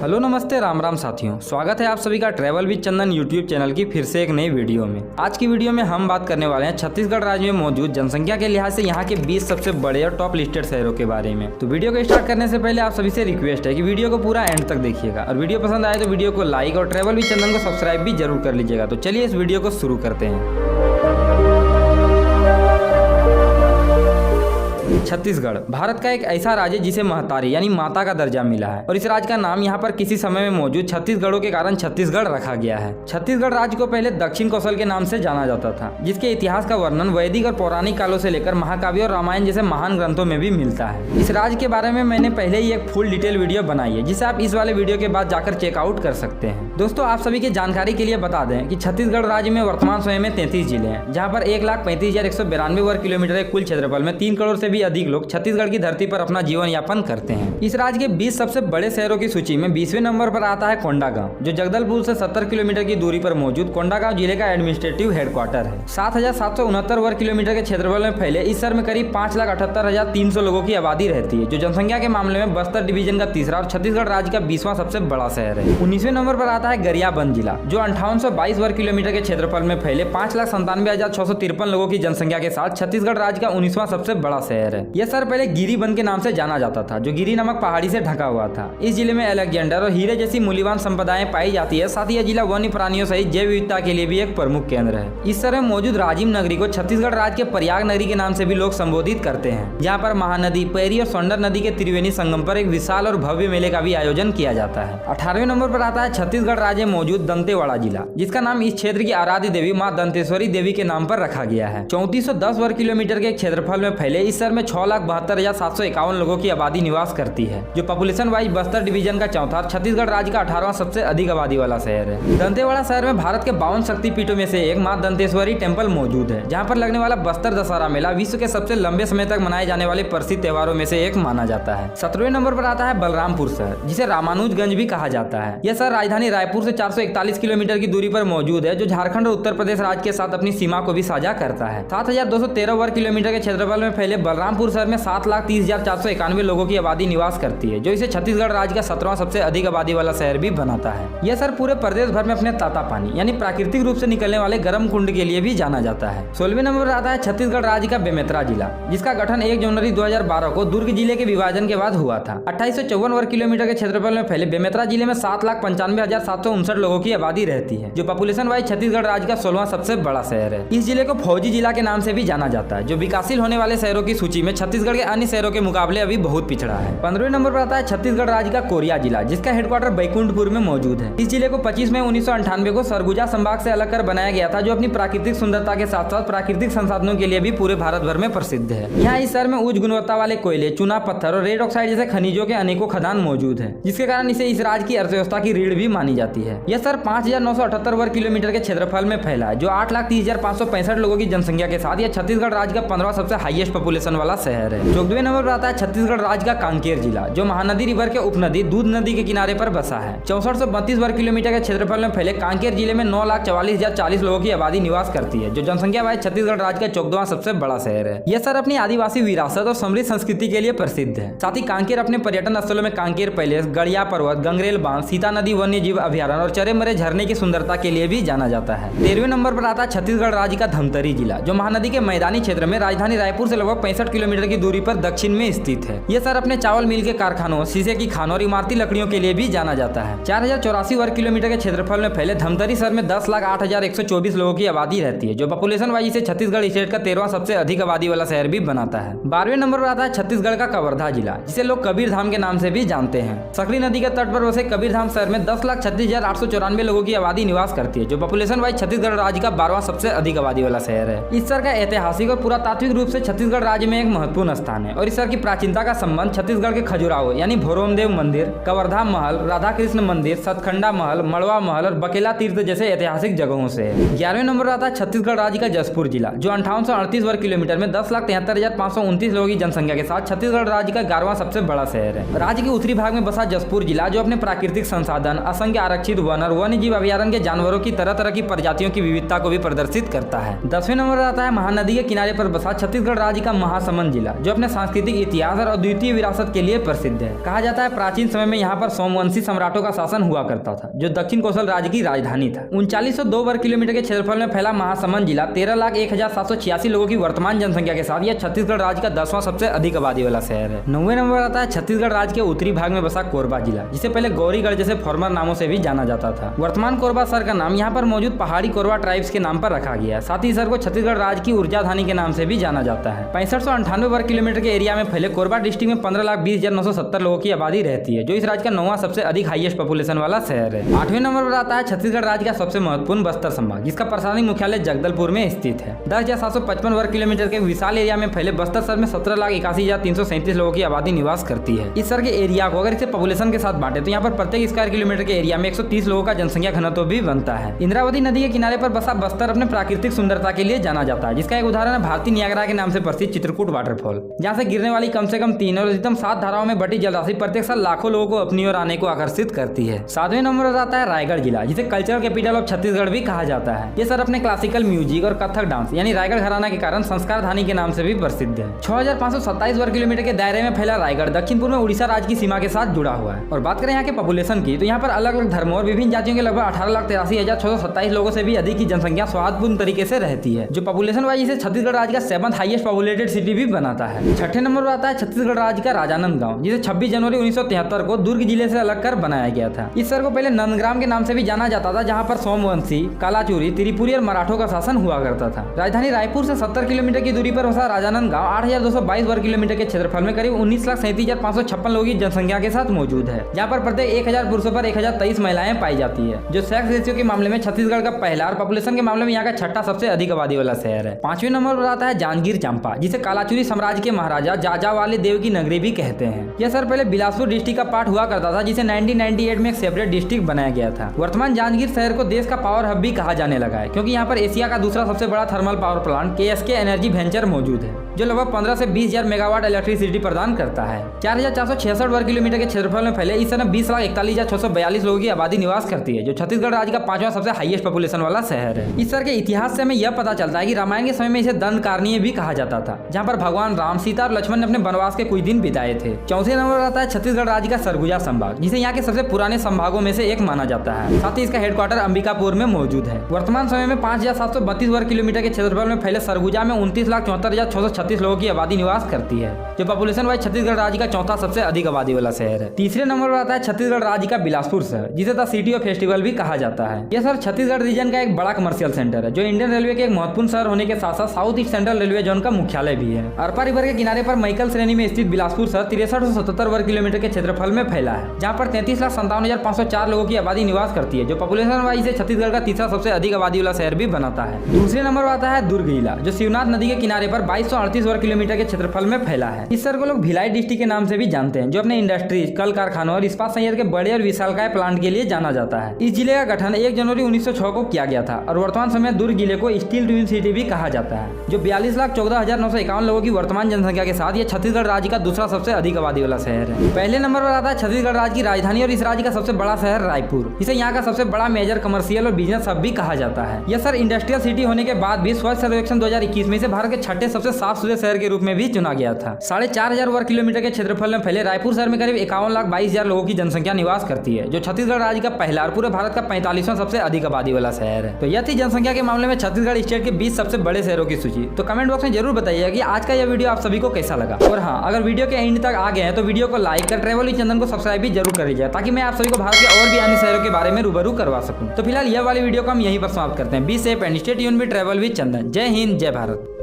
Hello नमस्ते राम राम साथियों, स्वागत है आप सभी का travel with Chandan YouTube channel की फिर से एक नई वीडियो में। आज की वीडियो में हम बात करने वाले हैं छत्तीसगढ़ राज्य में मौजूद जनसंख्या के लिहाज से यहाँ के 20 सबसे बड़े और टॉप लिस्टेड शहरों के बारे में। तो वीडियो को स्टार्ट करने से पहले आप सभी से रिक्वेस्ट है कि वीडियो को पूरा एंड तक देखिएगा और वीडियो पसंद आए तो वीडियो को लाइक और ट्रैवल विद चंदन को सब्सक्राइब भी जरूर कर लीजिएगा। तो चलिए इस वीडियो को शुरू करते हैं। छत्तीसगढ़ भारत का एक ऐसा राज्य जिसे महतारी यानी माता का दर्जा मिला है और इस राज्य का नाम यहाँ पर किसी समय में मौजूद छत्तीसगढ़ों के कारण छत्तीसगढ़ रखा गया है। छत्तीसगढ़ राज्य को पहले दक्षिण कौशल के नाम से जाना जाता था, जिसके इतिहास का वर्णन वैदिक और पौराणिक कालों से लेकर महाकाव्य और रामायण जैसे महान ग्रंथों में भी मिलता है। इस राज्य के बारे में मैंने पहले ही एक फुल डिटेल वीडियो बनाई है, जिसे आप इस वाले वीडियो के बाद जाकर चेकआउट कर सकते हैं। दोस्तों, आप सभी की जानकारी के लिए बता दें कि छत्तीसगढ़ राज्य में वर्तमान समय में 33 जिले हैं, जहाँ पर 1,35,192 वर्ग किलोमीटर के कुल क्षेत्रफल में 3 करोड़ से भी अधिक लोग छत्तीसगढ़ की धरती पर अपना जीवन यापन करते हैं। इस राज्य के 20 सबसे बड़े शहरों की सूची में 20वें नंबर पर आता है कोंडागांव, जो जगदलपुर से 70 किलोमीटर की दूरी पर मौजूद कोंडागांव जिले का एडमिनिस्ट्रेटिव हेडक्वार्टर है। 7,769 वर्ग किलोमीटर के क्षेत्रफल में फैले इस शहर में करीब 5,78,300 लोगों की आबादी रहती है, जो जनसंख्या के मामले में बस्तर डिवीजन का तीसरा और छत्तीसगढ़ राज्य का 20वां सबसे बड़ा शहर है। 19वें नंबर पर आता है गरियाबंद जिला, जो 5822 वर्ग किलोमीटर के क्षेत्रफल में फैले 5,97,653 लोगों की जनसंख्या के साथ छत्तीसगढ़ राज्य का 19वां सबसे बड़ा शहर है। यह शहर पहले गिरिबंद के नाम से जाना जाता था, जो गिरी नामक पहाड़ी से ढका हुआ था। इस जिले में अलेक्जेंडर और हीरे जैसी मूल्यवान संपदाएं पाई जाती है। साथ ही यह जिला वन्य प्राणियों सहित जैव विविधता के लिए भी एक प्रमुख केंद्र है। इस शहर में मौजूद राजीव नगरी को छत्तीसगढ़ राज्य के प्रयाग नगरी के नाम से भी लोग संबोधित करते हैं, जहाँ पर महानदी, पैरी और सोंडर नदी के त्रिवेणी संगम पर एक विशाल और भव्य मेले का भी आयोजन किया जाता है। 18वें नंबर पर आता है छत्तीसगढ़ राज्य में मौजूद दंतेवाड़ा जिला, जिसका नाम इस क्षेत्र की आराध्य देवी माँ दंतेश्वरी देवी के नाम पर रखा गया है। 3410 वर्ग किलोमीटर के क्षेत्रफल में फैले इस शहर में 6,72,751 लोगों की आबादी निवास करती है, जो पॉपुलेशन वाइज बस्तर डिवीजन का चौथा और छत्तीसगढ़ राज्य का 18वां सबसे अधिक आबादी वाला शहर है। दंतेवाड़ा शहर में भारत के 52 शक्तिपीठों में से एक माँ दंतेश्वरी टेम्पल मौजूद है, जहाँ पर लगने वाला बस्तर दशहरा मेला विश्व के सबसे लंबे समय तक मनाए जाने वाले प्रसिद्ध त्योहारों में से एक माना जाता है। 17वें नंबर पर आता है बलरामपुर शहर, जिसे रामानुजगंज भी कहा जाता है। यह शहर राजधानी रायपुर से 441 किलोमीटर की दूरी पर मौजूद है, जो झारखंड और उत्तर प्रदेश राज्य के साथ अपनी सीमा को भी साझा करता है। 7,213 वर्ग किलोमीटर के क्षेत्रफल में फैले बलरामपुर शहर में 7,30,491 लोगों की आबादी निवास करती है, जो इसे छत्तीसगढ़ राज्य का 17वां सबसे अधिक आबादी वाला शहर भी बनाता है। यह शहर पूरे प्रदेश भर में अपने ताता पानी यानी प्राकृतिक रूप से निकलने वाले गर्म कुंड के लिए भी जाना जाता है। 16वें नंबर पर आता है छत्तीसगढ़ राज्य का बेमेतरा जिला, जिसका गठन 1 जनवरी 2012 को दुर्ग जिले के विभाजन के बाद हुआ था। 2854 वर्ग किलोमीटर के क्षेत्रफल में फैले बेमेतरा जिले में 7,95,759 लोगों की आबादी रहती है, जो पॉपुलेशन वाइज छत्तीसगढ़ राज्य का 16वां सबसे बड़ा शहर है। इस जिले को फौजी जिला के नाम से भी जाना जाता है, जो विकासशील होने वाले शहरों की सूची में छत्तीसगढ़ के अन्य शहरों के मुकाबले अभी बहुत पिछड़ा है। 15वें नंबर पर आता है छत्तीसगढ़ राज्य का कोरिया जिला, जिसका हेडक्वार्टर बैकुंठपुर में मौजूद है। इस जिले को 25 मई 1998 को सरगुजा संभाग से अलग कर बनाया गया था, जो अपनी प्राकृतिक सुंदरता के साथ साथ प्राकृतिक संसाधनों के लिए भी पूरे भारत भर में प्रसिद्ध है। यहाँ इस शहर में उच्च गुणवत्ता वाले कोयले, चूना पत्थर और रेड ऑक्साइड जैसे खनिजों के अनेकों खदान मौजूद है, जिसके कारण इसे इस राज्य की अर्थव्यवस्था की रीढ़ भी मानी जाती है। यह शहर 5,978 वर्ग किलोमीटर के क्षेत्रफल में फैला है, जो 8,30,565 लोगों की जनसंख्या के साथ यह छत्तीसगढ़ राज्य का 15वां सबसे हाईएस्ट पॉपुलेशन वाला शहर है। 14वें नंबर पर आता है छत्तीसगढ़ राज्य का कांकेर जिला, जो महानदी रिवर के उपनदी दूध नदी के किनारे पर बसा है। 6432 वर्ग किलोमीटर के क्षेत्रफल में फैले कांकेर जिले में 9,44,040 लोगों की आबादी निवास करती है, जो जनसंख्या वाइज छत्तीसगढ़ राज्य का 14वां सबसे बड़ा शहर है। यह शहर अपनी आदिवासी विरासत और समृद्ध संस्कृति के लिए प्रसिद्ध है। साथ ही कांकेर अपने पर्यटन स्थलों में कांकेर पैलेस, गड़िया पर्वत, गंगरेल बांध, सीता नदी वन्य जीव अभ्यारण्य और चरे मरे झरने की सुंदरता के लिए भी जाना जाता है। 13वें नंबर पर आता है छत्तीसगढ़ राज्य का धमतरी जिला, जो महानदी के मैदानी क्षेत्र में राजधानी रायपुर से लगभग 65 किलोमीटर की दूरी पर दक्षिण में स्थित है। यह शहर अपने चावल मिल के कारखानों, शीशे की खानों और इमारती लकड़ियों के लिए भी जाना जाता है। 4,084 वर्ग किलोमीटर के क्षेत्रफल में फैले धमतरी शहर में 10,08,124 लोगों की आबादी रहती है, जो पॉपुलेशन वाइज इसे छत्तीसगढ़ स्टेट का 13वां सबसे अधिक आबादी वाला शहर भी बनाता है। 12वें नंबर पर आता है छत्तीसगढ़ का कवर्धा जिला, जिसे लोग कबीरधाम के नाम से भी जानते हैं। सकरी नदी के तट पर बसे कबीरधाम शहर में 10,36,894 लोगों की आबादी निवास करती है, जो पॉपुलेशन वाइज छत्तीसगढ़ राज्य का 12वां सबसे अधिक आबादी वाला शहर है। इस शहर का ऐतिहासिक और पुरातात्विक रूप से छत्तीसगढ़ राज्य में एक महत्वपूर्ण स्थान है और इस शहर की प्राचीनता का संबंध छत्तीसगढ़ के खजुराहो यानी भोरोमदेव मंदिर, कवर्धा महल, राधा कृष्ण मंदिर, सतखंडा महल, मड़वा महल और बकेला तीर्थ जैसे ऐतिहासिक जगहों से है। 11वें नंबर पर आता है छत्तीसगढ़ राज्य का जसपुर जिला, जो 5838 वर्ग किलोमीटर में 10,73,529 लोगों की जनसंख्या के साथ छत्तीसगढ़ राज्य का 11वां सबसे बड़ा शहर है। राज्य के उत्तरी भाग में बसा जसपुर जिला, जो अपने प्राकृतिक संसाधन, असंख्य आरक्षित वन और वन्य जीव अभ्यारण्य के जानवरों की तरह तरह की प्रजातियों की विविधता को भी प्रदर्शित करता है। 10वें नंबर पर आता है महानदी के किनारे पर बसा छत्तीसगढ़ राज्य का महासमुंद जिला, जो अपने सांस्कृतिक इतिहास और अद्वितीय विरासत के लिए प्रसिद्ध है। कहा जाता है प्राचीन समय में यहाँ पर सोमवंशी सम्राटों का शासन हुआ करता था, जो दक्षिण कौशल राज्य की राजधानी था। 3902 वर्ग किलोमीटर के क्षेत्रफल में फैला महासमुंद जिला 13,01,786 लोगों की वर्तमान जनसंख्या के साथ यह छत्तीसगढ़ राज्य का 10वां सबसे अधिक आबादी वाला शहर है। 9वें नंबर पर आता है छत्तीसगढ़ राज्य के उत्तरी भाग में बसा कोरबा जिला, जिसे पहले गौरीगढ़ जैसे फॉर्मर नामों से भी जाना जाता था। वर्तमान कोरबा शहर का नाम यहाँ पर मौजूद पहाड़ी कोरबा ट्राइब्स के नाम पर रखा गया है। साथ ही शहर को छत्तीसगढ़ राज्य की ऊर्जाधानी के नाम से भी जाना जाता है। 6598 वर्ग किलोमीटर के एरिया में फैले कोरबा डिस्ट्रिक्ट में 15,20,970 लोगों की आबादी रहती है, जो इस राज्य का 9वां सबसे अधिक हाईएस्ट पॉपुलेशन वाला शहर है। 8वें नंबर पर आता है छत्तीसगढ़ राज्य का सबसे महत्वपूर्ण बस्तर संभाग, जिसका प्रशासनिक मुख्यालय जगदलपुर में स्थित है। 10,755 वर्ग किलोमीटर के विशाल एरिया में फैले बस्तर शहर में 17,81,337 लोगों की आबादी निवास करती है। इस शहर के एरिया को अगर इसे पॉपुलेशन के साथ बांटे तो यहाँ पर प्रत्येक स्क्वायर किलोमीटर के एरिया में 130 लोगों का जनसंख्या घनत्व भी बनता है। इंद्रावती नदी के किनारे पर बसा बस्तर अपने प्राकृतिक सुंदरता के लिए जाना जाता है, जिसका एक उदाहरण है भारतीय नियाग्रा के नाम से प्रसिद्ध चित्रकूट वाटरफॉल, जहाँ से गिरने वाली कम से कम 3 और अधिकतम 7 धाराओं में बटी जलराशि प्रत्येक साल लाखों लोगों को अपनी ओर आने को आकर्षित करती है। 7वें नंबर पर आता है रायगढ़ जिला, जिसे कल्चरल कैपिटल ऑफ छत्तीसगढ़ भी कहा जाता है। ये सर अपने क्लासिकल म्यूजिक और कथक डांस यानी रायगढ़ घराना के कारण संस्कार धानी के नाम से भी प्रसिद्ध है। 6527 वर्ग किलोमीटर के दायरे में फैला रायगढ़ दक्षिण पूर्व में उड़ीसा राज्य की सीमा के साथ जुड़ा हुआ है। और बात करें यहाँ के पॉपुलेशन की, तो यहाँ पर अलग अलग धर्मों और विभिन्न जातियों के लगभग 18,83,627 लोगों से भी अधिक की जनसंख्या सौहार्दपूर्ण तरीके से रहती है, जो पॉपुलेशन वाइज इसे छत्तीसगढ़ राज्य का 7th हाईएस्ट पॉपुलेटेड सिटी भी बनाता है। 6ठे नंबर पर आता है छत्तीसगढ़ राज्य का राजानंद गाँव, जिसे 26 जनवरी 1973 को दुर्ग जिले से अलग कर बनाया गया था। इस शहर को पहले नंदग्राम के नाम से भी जाना जाता था, जहाँ पर सोमवंशी, कालाचूरी, त्रिपुरी और मराठों का शासन हुआ करता था। राजधानी रायपुर से 70 किलोमीटर की दूरी पर बसा राजानंद गाँव 8,222 वर्ग किलोमीटर के क्षेत्रफल में करीब 19,37,556 लोगों की जनसंख्या के साथ मौजूद है, जहाँ पर प्रत्येक 1000 पुरुषों पर 1023 महिलाएं पाई जाती है, जो सेक्स रेशियो के मामले में छत्तीसगढ़ का पहला और पॉपुलेशन के मामले में यहाँ का 6ठा सबसे अधिक आबादी वाला शहर है। 5वें नंबर पर आता है जांजगीर चांपा, जिसे कालाचूरी साम्राज्य के महाराजा जाजावाले देव की नगरी भी कहते हैं। यह शहर पहले बिलासपुर डिस्ट्रिक्ट का पार्ट हुआ करता था, जिसे 1998 में एक सेपरेट डिस्ट्रिक्ट बनाया गया था। वर्तमान जांजगीर शहर को देश का पावर हब भी कहा जाने लगा है, क्योंकि यहाँ पर एशिया का दूसरा सबसे बड़ा thermal power plant KSK energy venture मौजूद है, जो लगभग 15 से 20,000 मेगावाट इलेक्ट्रिसिटी प्रदान करता है। 4,466 वर्ग किलोमीटर के क्षेत्रफल में फैले इस समय 20,41,642 लोगों की आबादी निवास करती है, जो छत्तीसगढ़ राज्य का 5वां सबसे हाईएस्ट पॉपुलेशन वाला शहर है। इस शहर के इतिहास से हमें यह पता चलता है कि रामायण के समय में इसे दंडकारनीय भी कहा जाता था, जहाँ पर भगवान राम, सीता और लक्ष्मण ने अपने वनवास के कुछ दिन बिताए थे। 4थे नंबर पर आता है छत्तीसगढ़ राज्य का सरगुजा संभाग, जिसे यहाँ के सबसे पुराने संभागों में से एक माना जाता है। साथ ही इसका हेडक्वार्टर अंबिकापुर में मौजूद है। वर्तमान समय में 5,732 वर्ग किलोमीटर के क्षेत्रफल में फैले सरगुजा में 29,74,636 लोगों की आबादी निवास करती है, जो पॉपुलेशन वाइज छत्तीसगढ़ राज्य का 4था सबसे अधिक आबादी वाला शहर है। तीसरे नंबर पर आता है छत्तीसगढ़ राज्य का बिलासपुर शहर, जिसे द सिटी ऑफ फेस्टिवल भी कहा जाता है। यह शहर छत्तीसगढ़ रीजन का एक बड़ा कमर्शियल सेंटर है, जो इंडियन रेलवे के एक महत्वपूर्ण शहर होने के साथ साथ south east central railway zone का मुख्यालय भी है। अरपा रिवर के किनारे पर मैकल श्रेणी में स्थित बिलासपुर शहर 6377 वर्ग किलोमीटर के क्षेत्रफल में फैला है, जहाँ पर 33,57,504 लोगों की आबादी निवास करती है, जो पॉपुलेशन वाइज से छत्तीसगढ़ का तीसरा सबसे अधिक आबादी वाला शहर भी बनाता है। दूसरे नंबर पर आता है दुर्ग जिला, जो शिवनाथ नदी के किनारे पर 2238 वर्ग किलोमीटर के क्षेत्रफल में फैला है। इस शहर को लोग भिलाई डिस्ट्रिक्ट के नाम से भी जानते हैं, जो अपने इंडस्ट्रीज, कल कारखानों और इस्पात संयंत्र के बड़े और विशालकाय प्लांट के लिए जाना जाता है। इस जिले का गठन 1 जनवरी 1906 को किया गया था और वर्तमान समय दुर्ग जिले को स्टील ट्विन सिटी भी कहा जाता है, जो 42,14,951 लोगों की वर्तमान जनसंख्या के साथ ये छत्तीसगढ़ राज्य का दूसरा सबसे अधिक आबादी वाला शहर है। पहले नंबर पर आता है छत्तीसगढ़ राज्य की राजधानी और इस राज्य का सबसे बड़ा शहर रायपुर, इसे यहाँ का सबसे बड़ा मेजर कमर्शियल और बिजनेस हब भी कहा जाता है। यह शहर इंडस्ट्रियल सिटी होने के बाद भी स्वच्छ सर्वेक्षण 2021 में से भारत के 6ठे सबसे साफ सुथरे शहर के रूप में भी चुना गया था। 4,500 वर्ग किलोमीटर के क्षेत्रफल में फैले रायपुर शहर में करीब 51,22,000 लोगों की जनसंख्या निवास करती है, जो छत्तीसगढ़ राज्य का पहला और पूरे भारत का 45वां सबसे अधिक आबादी वाला शहर है। तो यह थी जनसंख्या के मामले में छत्तीसगढ़ स्टेट के 20 सबसे बड़े शहरों की सूची। तो कमेंट बॉक्स में जरूर बताइए कि आज का यह वीडियो आप सभी को कैसा लगा। और हाँ, अगर वीडियो के एंड तक आ गए हैं तो वीडियो को लाइक कर ट्रैवल विद चंदन को सब्सक्राइब भी जरूर कर लीजिए, ताकि मैं आप सभी को भारत के और भी अन्य शहरों के बारे में रूबरू करवा सकूं। तो फिलहाल यह वाली वीडियो को हम यहीं पर समाप्त करते हैं। Be safe and stay tuned with travel with Chandan. जय हिंद, जय भारत।